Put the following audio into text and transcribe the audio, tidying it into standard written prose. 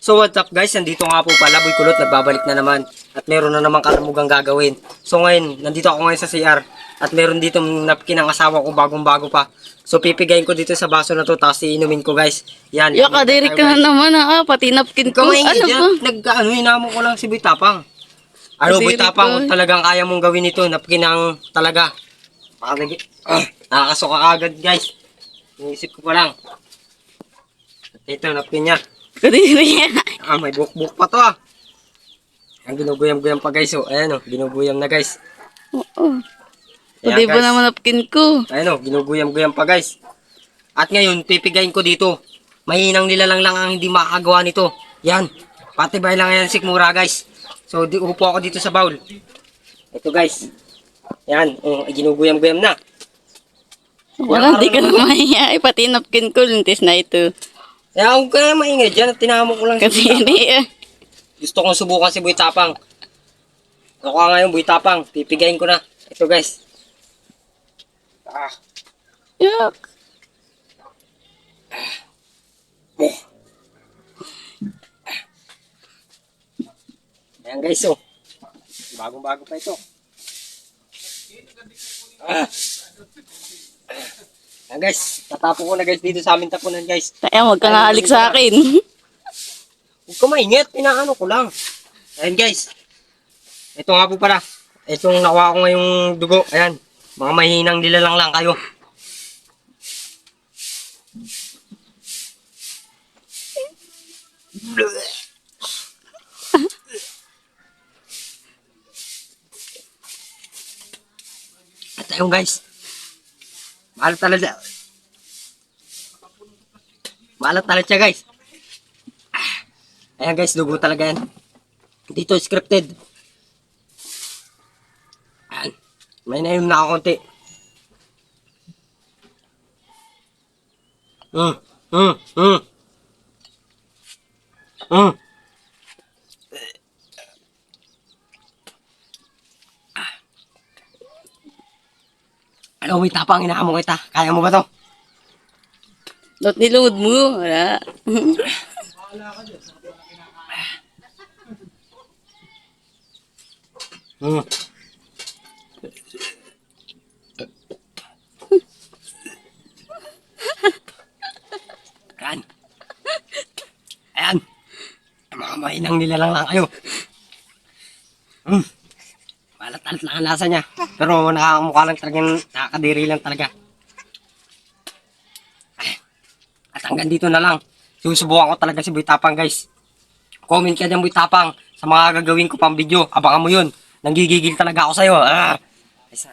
So what's up guys, nandito nga po pala, Boy Kulot, nagbabalik na naman. At meron na naman kalamugang gagawin. So ngayon, nandito ako ngayon sa CR. At meron dito napkin ng asawa ko, bagong bago pa. So pipigayin ko dito sa baso na to, tapos iinumin ko guys. Yan. Kadiri ka na naman pati napkin ko. Ano ba? Hinamon ko lang si Boy Tapang. Ano Boy Tapang, kung talagang kaya mong gawin ito, napkin ng talaga. Nakakasuka agad guys. Inisip ko pa lang. Ito, napkin niya. Kadiri. May buk-buk pa to Ang ginuguyam-guyam pa guys. Ayan ginuguyam na guys. Oo. Pwede ba naman napkin ko? Ayan ginuguyam-guyam pa guys. At ngayon, pipigayin ko dito. Mahinang nilalang lang ang hindi makakagawa nito. Yan. Patibay lang yan sikmura guys. So, upo ako dito sa bowl. Ito guys. Yan. Ginuguyam-guyam na. Wala, di ka na mahiya. Pati napkin ko, lintis na ito. Kaya huwag ka na maingay dyan at tinamon ko lang Kadiri. Gusto kong subukan si Boy Tapang. Nakuha nga yung Boy Tapang. Pipigayin ko na. Ito guys. Yak. Ayan guys bagong-bago pa ito. Ayan guys, tatapon ko na guys dito sa aming tapunan guys. Kaya wag ka nga alik sa akin. Huwag ka maingat, inaano ko lang. Ayan guys. Ito nga po pala. Itong nakuha ko ngayong dugo. Ayan, mga mahinang nilalang lang kayo. At ayun guys. Maalat talaga. Maalat talaga siya guys. Ayan guys, dugo talaga yan. Dito scripted. Ayan. May nainom na ako konti. Ano, Boy Tapang, inaamo kita. Kaya mo ba to? Dot niload mo. Wala. Ayan. Ayan. Mga mahinang nilalang lang kayo. Malat-alat lang ang lasa niya. Pero nakakamukha lang talagang nakakadiri lang talaga. At hanggang dito na lang. Susubukan ko talaga si Boy Tapang guys. Comment ka dyan Boy Tapang sa mga gagawin ko pang video. Abangan mo yun. Nanggigigil talaga ako sa'yo. Isa.